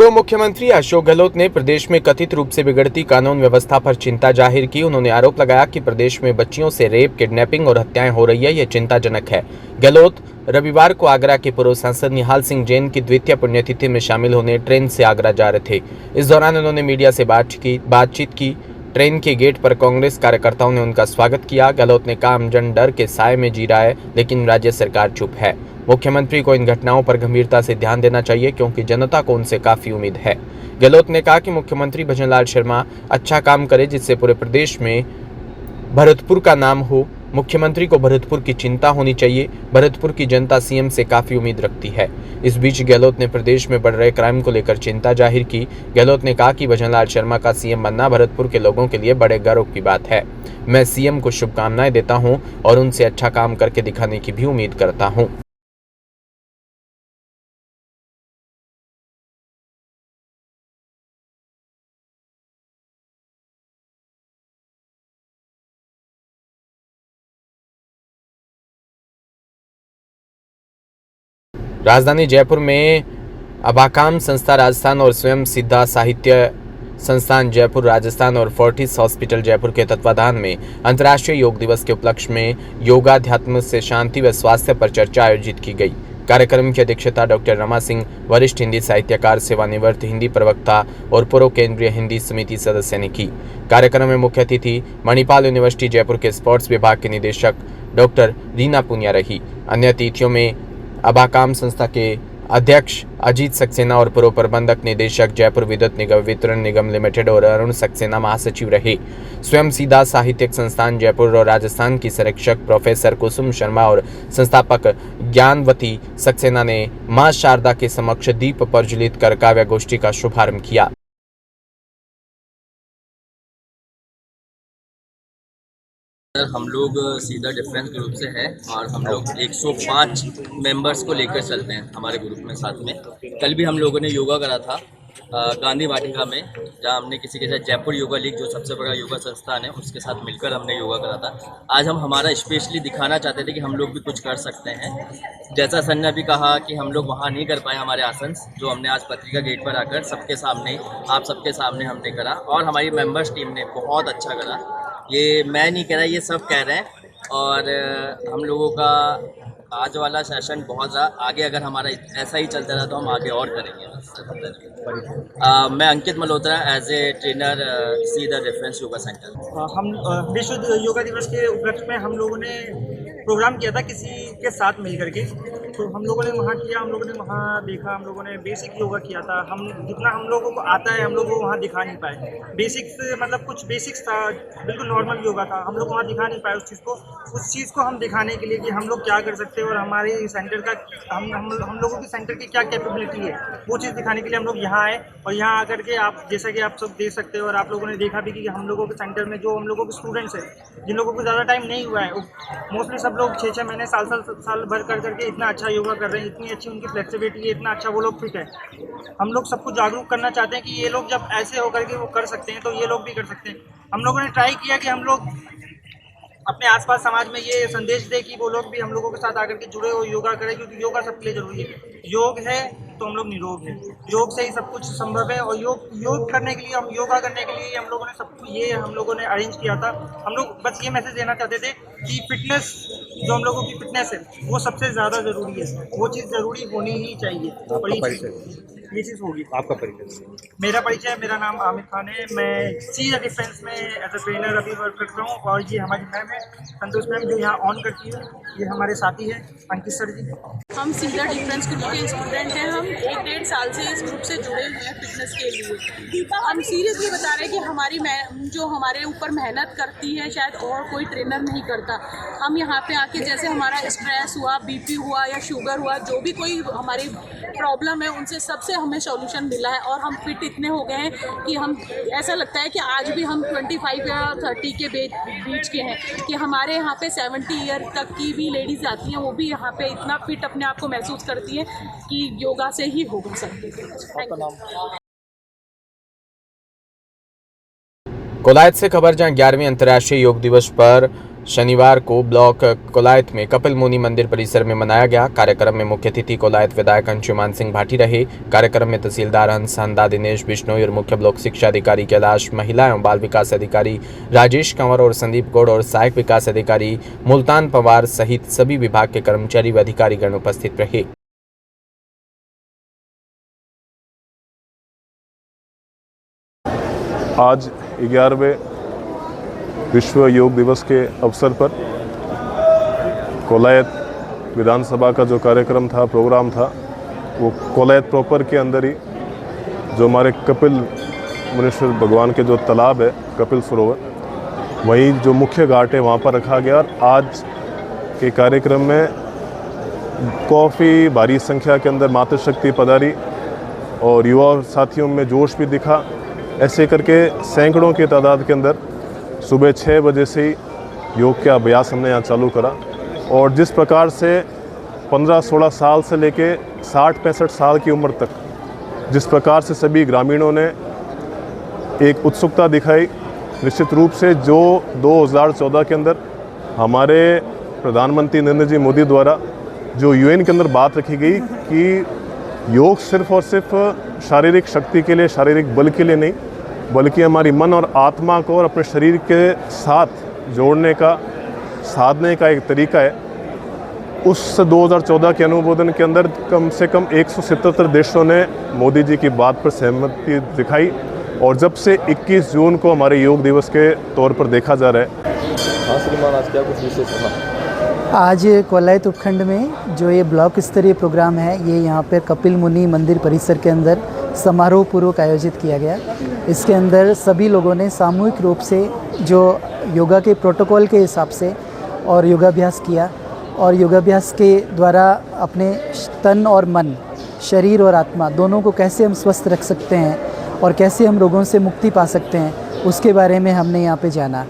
पूर्व मुख्यमंत्री अशोक गहलोत ने प्रदेश में कथित रूप से बिगड़ती कानून व्यवस्था पर चिंता जाहिर की। उन्होंने आरोप लगाया कि प्रदेश में बच्चियों से रेप, किडनैपिंग और हत्याएं हो रही है। यह चिंताजनक है। गहलोत रविवार को आगरा के पूर्व सांसद निहाल सिंह जैन की द्वितीय पुण्यतिथि में शामिल होने ट्रेन से आगरा जा रहे थे। इस दौरान उन्होंने मीडिया से बातचीत की। ट्रेन के गेट पर कांग्रेस कार्यकर्ताओं ने उनका स्वागत किया। गहलोत ने कहा, आमजन डर के साए में जी रहा है, लेकिन राज्य सरकार चुप है। मुख्यमंत्री को इन घटनाओं पर गंभीरता से ध्यान देना चाहिए, क्योंकि जनता को उनसे काफी उम्मीद है। गहलोत ने कहा कि मुख्यमंत्री भजनलाल शर्मा अच्छा काम करे, जिससे पूरे प्रदेश में भरतपुर का नाम हो। मुख्यमंत्री को भरतपुर की चिंता होनी चाहिए। भरतपुर की जनता सीएम से काफी उम्मीद रखती है। इस बीच गहलोत ने प्रदेश में बढ़ रहे क्राइम को लेकर चिंता जाहिर की। गहलोत ने कहा कि भजनलाल शर्मा का सीएम बनना भरतपुर के लोगों के लिए बड़े गर्व की बात है। मैं सीएम को शुभकामनाएं देता हूं और उनसे अच्छा काम करके दिखाने की भी उम्मीद करता हूं। राजधानी जयपुर में अबाकाम संस्था राजस्थान और स्वयं सिद्धा साहित्य संस्थान जयपुर राजस्थान और फोर्टिस हॉस्पिटल जयपुर के तत्वाधान में अंतर्राष्ट्रीय योग दिवस के उपलक्ष्य में योगाध्यात्म से शांति व स्वास्थ्य पर चर्चा आयोजित की गई। कार्यक्रम की अध्यक्षता डॉक्टर रमा सिंह, वरिष्ठ हिंदी साहित्यकार, सेवानिवृत्त हिंदी प्रवक्ता और पूर्व केंद्रीय हिंदी समिति सदस्य ने की। कार्यक्रम में मुख्य अतिथि मणिपाल यूनिवर्सिटी जयपुर के स्पोर्ट्स विभाग के निदेशक डॉक्टर रीना पुनिया रही। अन्य अतिथियों में अबाकाम संस्था के अध्यक्ष अजीत सक्सेना और पूर्व प्रबंधक निदेशक जयपुर विद्युत निगम वितरण निगम लिमिटेड और अरुण सक्सेना महासचिव रहे। स्वयं सीधा साहित्यिक संस्थान जयपुर और राजस्थान की संरक्षक प्रोफेसर कुसुम शर्मा और संस्थापक ज्ञानवती सक्सेना ने मां शारदा के समक्ष दीप प्रज्वलित कर काव्य गोष्ठी का शुभारंभ किया। हम लोग सीधा डिफरेंस ग्रुप से हैं और हम लोग 105 मेंबर्स को लेकर चलते हैं हमारे ग्रुप में साथ में। कल भी हम लोगों ने योगा करा था गांधी वाटिका में, जहां हमने किसी के साथ जयपुर योगा लीग जो सबसे बड़ा योगा संस्थान है उसके साथ मिलकर हमने योगा करा था। आज हम हमारा स्पेशली दिखाना चाहते थे कि हम लोग भी कुछ कर सकते हैं। जैसा सर ने भी कहा कि हम लोग वहाँ नहीं कर पाए हमारे आसन, जो हमने आज पत्रिका गेट पर आकर सबके सामने, आप सबके सामने हमने करा और हमारी मेंबर्स टीम ने बहुत अच्छा करा। ये मैं नहीं कह रहा, ये सब कह रहे हैं। और हम लोगों का आज वाला सेशन बहुत ज़्यादा आगे, अगर हमारा ऐसा ही चलता रहा तो हम आगे और करेंगे। मैं Ankit Malhotra, as a trainer see the difference yoga centre. हम विश्व योगा दिवस के उपलक्ष्य में हम लोगों ने प्रोग्राम किया था किसी के साथ मिलकर के। तो हम लोगों ने वहाँ किया, हम लोगों ने वहाँ देखा, हम लोगों ने बेसिक योगा किया था। हम जितना हम लोगों को आता है हम लोग वो वहाँ दिखा नहीं पाए। बेसिक्स मतलब कुछ बेसिक्स था, बिल्कुल नॉर्मल योगा था, हम लोग वहाँ दिखा नहीं पाए उस चीज़ को हम दिखाने के लिए कि हम लोग क्या कर सकते हैं और हमारे सेंटर का हम लोगों की सेंटर की क्या कैपेबिलिटी है, वो चीज़ दिखाने के लिए हम लोग यहाँ आए। और यहाँ आकर के आप जैसा कि आप सब देख सकते हो और आप लोगों ने देखा भी कि हम लोगों के सेंटर में जो हम लोगों के स्टूडेंट्स हैं, जिन लोगों को ज़्यादा टाइम नहीं हुआ है, मोस्टली सब लोग 6-6 महीने साल भर कर करके इतना अच्छा योगा कर रहे हैं, इतनी अच्छी उनकी फ्लेक्सिबिलिटी है, इतना अच्छा वो लोग फिट है। हम लोग सबको जागरूक करना चाहते हैं कि ये लोग जब ऐसे होकर के वो कर सकते हैं तो ये लोग भी कर सकते हैं। हम लोगों ने ट्राई किया कि हम लोग अपने आसपास समाज में ये संदेश दे कि वो लोग भी हम लोगों के साथ आकर के जुड़े हो, योगा करें, क्योंकि योगा सबके लिए जरूरी है। योग है तो हम लोग निरोग हैं, योग से ही सब कुछ संभव है। और योग करने के लिए, हम योगा करने के लिए हम लोगों ने हम लोगों ने अरेंज किया था। हम लोग बस ये मैसेज देना चाहते थे कि फिटनेस, जो हम लोगों की फिटनेस है वो सबसे ज़्यादा ज़रूरी है, वो चीज़ ज़रूरी होनी ही चाहिए। ये चीज़ होगी। आपका परिचय? मेरा परिचय, मेरा नाम आमिर खान है। मैं सी द डिफरेंस में एज अ ट्रेनर अभी वर्क करता हूँ। और ये हमारी मैम है संतोष मैम, जो यहाँ ऑन करती है। ये हमारे साथी है अंकित सर जी। हम सीधा डिफरेंस ग्रुप के स्टूडेंट हैं। हम 1-1.5 साल से इस ग्रुप से जुड़े हुए हैं फिटनेस के लिए। हम सीरियसली बता रहे हैं कि हमारी जो हमारे ऊपर मेहनत करती है शायद और कोई ट्रेनर नहीं करता। हम यहाँ पे आके जैसे हमारा स्ट्रेस हुआ, बीपी हुआ या शुगर हुआ, जो भी कोई हमारी प्रॉब्लम है, उनसे सबसे हमें सॉल्यूशन मिला है। और हम फिट इतने हो गए हैं कि हम ऐसा लगता है कि आज भी हम 25 या 30 के बीच के हैं, कि हमारे यहाँ पे 70 ईयर तक की भी लेडीज़ आती हैं, वो भी यहाँ पे इतना फिट अपने आप को महसूस करती है कि योगा से ही होगा सब कुछ। कोलायत से खबर, जहां 11वें अंतर्राष्ट्रीय योग दिवस पर शनिवार को ब्लॉक कोलायत में कपिल मुनि मंदिर परिसर में मनाया गया। कार्यक्रम में मुख्य अतिथि कोलायत विधायक अंशुमान सिंह भाटी रहे। कार्यक्रम में तहसीलदार हंस हंदा दिनेश बिश्नोई और मुख्य ब्लॉक शिक्षा अधिकारी कैलाश, महिला एवं बाल विकास अधिकारी राजेश कंवर और संदीप गौड़ और सहायक विकास अधिकारी मुल्तान पवार सहित सभी विभाग के कर्मचारी व अधिकारीगण उपस्थित रहे। आज 11वें विश्व योग दिवस के अवसर पर कोलायत विधानसभा का जो कार्यक्रम था, प्रोग्राम था, वो कोलायत प्रॉपर के अंदर ही जो हमारे कपिल मुनीश्वर भगवान के जो तालाब है कपिल सरोवर, वहीं जो मुख्य घाट है वहाँ पर रखा गया। और आज के कार्यक्रम में काफ़ी भारी संख्या के अंदर मातृशक्ति पधारी और युवा साथियों में जोश भी दिखा। ऐसे करके सैकड़ों की तादाद के अंदर सुबह 6 बजे से ही योग का अभ्यास हमने यहाँ चालू करा। और जिस प्रकार से 15-16 साल से लेके 60-65 साल की उम्र तक जिस प्रकार से सभी ग्रामीणों ने एक उत्सुकता दिखाई, निश्चित रूप से जो 2014 के अंदर हमारे प्रधानमंत्री नरेंद्र जी मोदी द्वारा जो यूएन के अंदर बात रखी गई कि योग सिर्फ और सिर्फ शारीरिक शक्ति के लिए, शारीरिक बल के लिए नहीं, बल्कि हमारी मन और आत्मा को और अपने शरीर के साथ जोड़ने का, साधने का एक तरीका है। उस 2014 के अनुमोदन के अंदर कम से कम 177 देशों ने मोदी जी की बात पर सहमति दिखाई और जब से 21 जून को हमारे योग दिवस के तौर पर देखा जा रहा है। हाँ श्रीमान, आज क्या कुछ विशेष था? आज कोलायत उपखंड में जो ये ब्लॉक स्तरीय प्रोग्राम है, ये यहाँ पर कपिल मुनि मंदिर परिसर के अंदर समारोह पूर्वक आयोजित किया गया। इसके अंदर सभी लोगों ने सामूहिक रूप से जो योगा के प्रोटोकॉल के हिसाब से और योगाभ्यास किया और योगाभ्यास के द्वारा अपने तन और मन, शरीर और आत्मा दोनों को कैसे हम स्वस्थ रख सकते हैं और कैसे हम रोगों से मुक्ति पा सकते हैं, उसके बारे में हमने यहाँ पे जाना।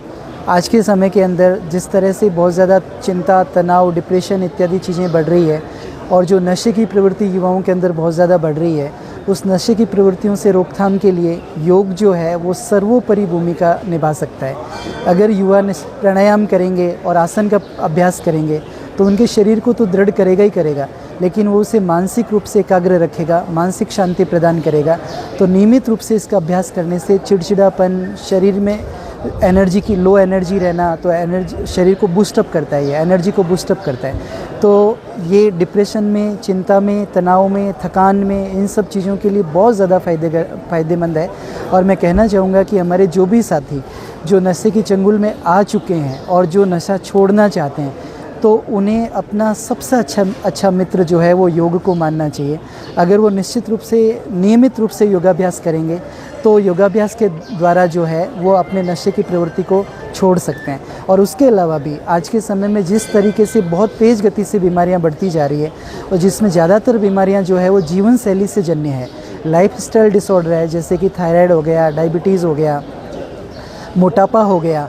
आज के समय के अंदर जिस तरह से बहुत ज़्यादा चिंता, तनाव, डिप्रेशन इत्यादि चीज़ें बढ़ रही है और जो नशे की प्रवृत्ति युवाओं के अंदर बहुत ज़्यादा बढ़ रही है, उस नशे की प्रवृत्तियों से रोकथाम के लिए योग जो है वो सर्वोपरि भूमिका निभा सकता है। अगर युवा प्राणायाम करेंगे और आसन का अभ्यास करेंगे तो उनके शरीर को तो दृढ़ करेगा ही करेगा, लेकिन वो उसे मानसिक रूप से एकाग्र रखेगा, मानसिक शांति प्रदान करेगा। तो नियमित रूप से इसका अभ्यास करने से चिड़चिड़ापन, शरीर में एनर्जी की लो एनर्जी रहना, तो एनर्जी शरीर को बूस्टअप करता है, ये एनर्जी को बूस्टअप करता है। तो ये डिप्रेशन में, चिंता में, तनाव में, थकान में, इन सब चीज़ों के लिए बहुत ज़्यादा फ़ायदेमंद है। और मैं कहना चाहूँगा कि हमारे जो भी साथी जो नशे की चंगुल में आ चुके हैं और जो नशा छोड़ना चाहते हैं, तो उन्हें अपना सबसे अच्छा मित्र जो है वो योग को मानना चाहिए। अगर वो निश्चित रूप से नियमित रूप से योगाभ्यास करेंगे तो योगाभ्यास के द्वारा जो है वो अपने नशे की प्रवृत्ति को छोड़ सकते हैं। और उसके अलावा भी आज के समय में जिस तरीके से बहुत तेज़ गति से बीमारियां बढ़ती जा रही है और जिसमें ज़्यादातर बीमारियां जो है वो जीवन शैली से जन्य है, लाइफस्टाइल डिसऑर्डर है, जैसे कि थायराइड हो गया, डायबिटीज़ हो गया, मोटापा हो गया।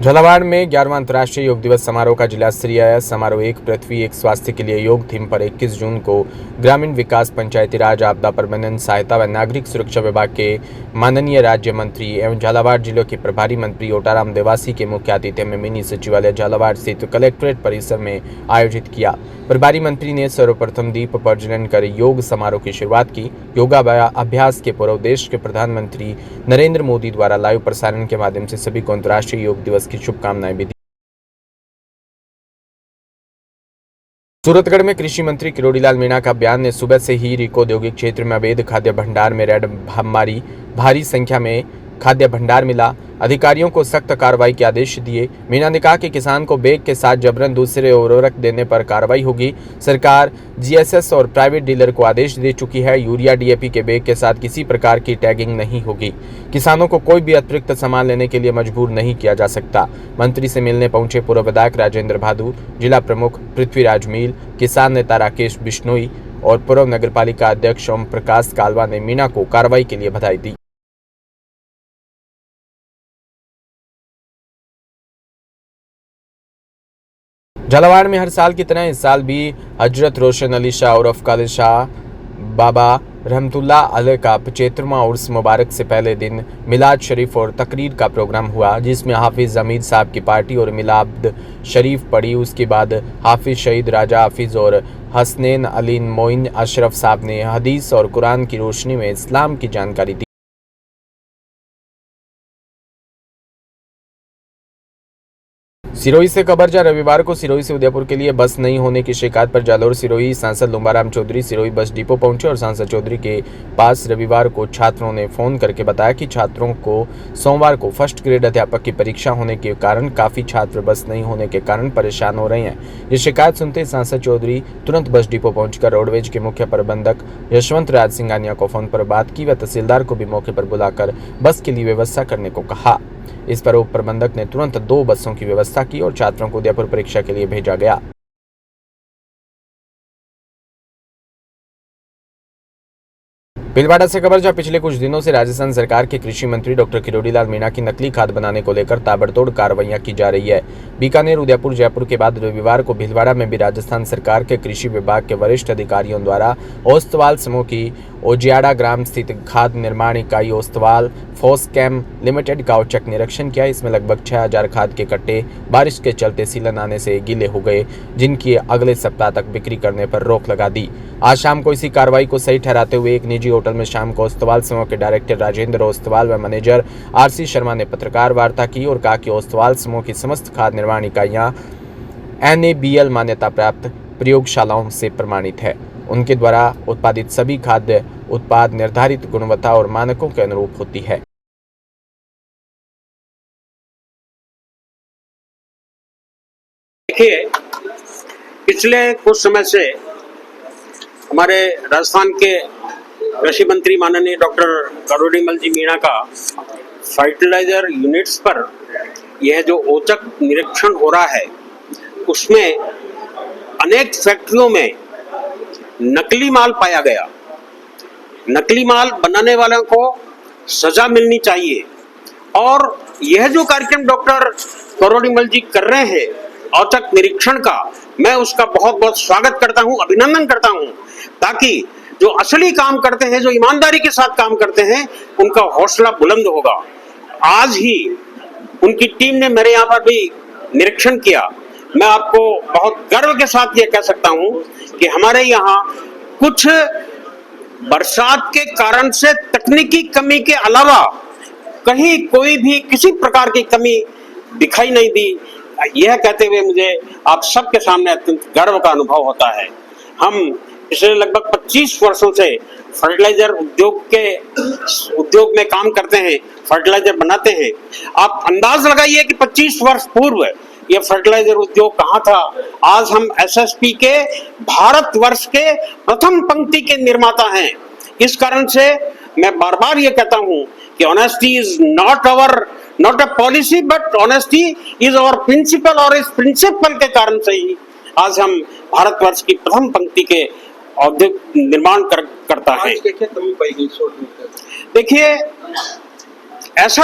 झालावाड़ में 11वां अंतर्राष्ट्रीय योग दिवस समारोह का जिला स्तरीय समारोह एक पृथ्वी एक स्वास्थ्य के लिए योग थीम पर 21 जून को ग्रामीण विकास, पंचायती राज, आपदा प्रबंधन, सहायता व नागरिक सुरक्षा विभाग के माननीय राज्य मंत्री एवं झालावाड़ जिले के प्रभारी मंत्री ओटाराम देवासी के मुख्य आतिथ्य में मिनी सचिवालय झालावाड़ स्थित कलेक्ट्रेट परिसर में आयोजित किया। प्रभारी मंत्री ने सर्वप्रथम दीप प्रज्वलन कर योग समारोह की शुरुआत की। योगा अभ्यास के पूर्व देश के प्रधानमंत्री नरेंद्र मोदी द्वारा लाइव प्रसारण के माध्यम से सभी को अंतर्राष्ट्रीय योग दिवस की शुभकामनाएं भी दी। सूरतगढ़ में कृषि मंत्री किरोड़ीलाल मीणा का बयान ने सुबह से ही रीको औद्योगिक क्षेत्र में अवैध खाद्य भंडार में रेड मारी, भारी संख्या में खाद्य भंडार मिला, अधिकारियों को सख्त कार्रवाई के आदेश दिए। मीणा ने कहा कि किसान को बैग के साथ जबरन दूसरे उर्वरक देने पर कार्रवाई होगी। सरकार जीएसएस और प्राइवेट डीलर को आदेश दे चुकी है। यूरिया डीएपी के बैग के साथ किसी प्रकार की टैगिंग नहीं होगी। किसानों को कोई भी अतिरिक्त सामान लेने के लिए मजबूर नहीं किया जा सकता। मंत्री से मिलने पहुंचे पूर्व विधायक राजेंद्र भादु, जिला प्रमुख पृथ्वीराज मील, किसान नेता राकेश बिश्नोई और पूर्व नगरपालिका अध्यक्ष ओम प्रकाश कालवा ने मीणा को कार्रवाई के लिए बधाई दी। झालावाड़ में हर साल की तरह इस साल भी हजरत रोशन अली शाह उर्फ कादिर शाह बाबा रहमतुल्लाह अलैह का 75वां उर्स मुबारक से पहले दिन मिलाद शरीफ और तकरीर का प्रोग्राम हुआ, जिसमें हाफिज़ हमीद साहब की पार्टी और मिलाद शरीफ पढ़ी। उसके बाद हाफिज़ शहीद राजा हाफिज़ और हसनैन अली मोइन अशरफ साहब ने हदीस और कुरान की रोशनी में इस्लाम की जानकारी दी। सिरोही से कबरजा रविवार को सिरोही से उदयपुर के लिए बस नहीं होने की शिकायत पर जालोर सिरोही सांसद लुम्बाराम चौधरी सिरोही बस डिपो पहुंचे और सांसद चौधरी के पास रविवार को छात्रों ने फोन करके बताया कि छात्रों को सोमवार को फर्स्ट ग्रेड अध्यापक की परीक्षा होने के कारण काफ़ी छात्र बस नहीं होने के कारण परेशान हो रहे हैं। ये शिकायत सुनते सांसद चौधरी तुरंत बस डिपो पहुंचकर रोडवेज के मुख्य प्रबंधक यशवंत राज सिंघानिया को फोन पर बात की व तहसीलदार को भी मौके पर बुलाकर बस के लिए व्यवस्था करने को कहा। इस पर उप प्रबंधक ने तुरंत 2 बसों की व्यवस्था की और छात्रों को उदयपुर परीक्षा के लिए भेजा गया। भीलवाड़ा से कबरजा पिछले कुछ दिनों से राजस्थान सरकार के कृषि मंत्री डॉक्टर किरोड़ी लाल मीणा की नकली खाद बनाने को लेकर ताबड़तोड़ कार्रवाइयां की जा रही है। बीकानेर, उदयपुर, जयपुर के बाद रविवार को भीलवाड़ा में भी राजस्थान सरकार के कृषि विभाग के वरिष्ठ अधिकारियों द्वारा ओस्तवाल समूह की ओजियाड़ा ग्राम स्थित खाद निर्माण इकाई ओस्तवाल फोस्कैम लिमिटेड का औचक निरीक्षण किया। इसमें लगभग 6000 खाद के कट्टे बारिश के चलते सीलन आने से गीले हो गए, जिनकी अगले सप्ताह तक बिक्री करने पर रोक लगा दी। आज शाम को इसी कार्रवाई को सही ठहराते हुए एक निजी होटल में शाम को ओस्तवाल समूह के डायरेक्टर राजेंद्र ओस्तवाल व मैनेजर आरसी शर्मा ने पत्रकार वार्ता की और कहा कि ओस्तवाल समूह की समस्त खाद निर्माण इकाइयां NABL मान्यता प्राप्त प्रयोगशालाओं से प्रमाणित है। उनके द्वारा उत्पादित सभी खाद्य उत्पाद निर्धारित गुणवत्ता और मानकों के अनुरूप होती है। देखिए, पिछले कुछ समय से हमारे राजस्थान के कृषि मंत्री माननीय डॉक्टर किरोड़ीलाल जी मीणा का फर्टिलाइजर यूनिट्स पर यह जो औचक निरीक्षण हो रहा है, उसमें अनेक फैक्ट्रियों में नकली माल पाया गया। नकली माल बनाने वालों को सजा मिलनी चाहिए और यह जो कार्यक्रम डॉक्टर किरोड़ीलाल जी कर रहे हैं औचक निरीक्षण का, मैं उसका बहुत बहुत स्वागत करता हूं, अभिनंदन करता हूं, ताकि जो असली काम करते हैं, जो ईमानदारी के साथ काम करते हैं, उनका हौसला बुलंद होगा। आज ही उनकी टीम ने मेरे यहाँ पर भी निरीक्षण किया। मैं आपको बहुत गर्व के साथ ये कह सकता हूं कि हमारे यहाँ कुछ बरसात के कारण से तकनीकी कमी के अलावा कहीं कोई भी किसी प्रकार की कमी दिखाई नहीं दी। यह कहते हुए मुझे आप सबके सामने अत्यंत गर्व का अनुभव होता है। हम पिछले लगभग 25 वर्षों से फर्टिलाइजर उद्योग में काम करते हैं, फर्टिलाइजर बनाते हैं। आप अंदाज लगाइए कि 25 वर्ष पूर्व यह फर्टिलाइजर उद्योग कहाँ था। आज हम SSP के भारतवर्ष के प्रथम पंक्ति के निर्माता हैं। इस कारण से मैं बार बार ये कहता हूं कि honesty is not a policy but honesty is our principle, और इस प्रिंसिपल के कारण से ही आज हम भारतवर्ष की प्रथम पंक्ति के औद्योगिक निर्माण करता है। देखिए, ऐसा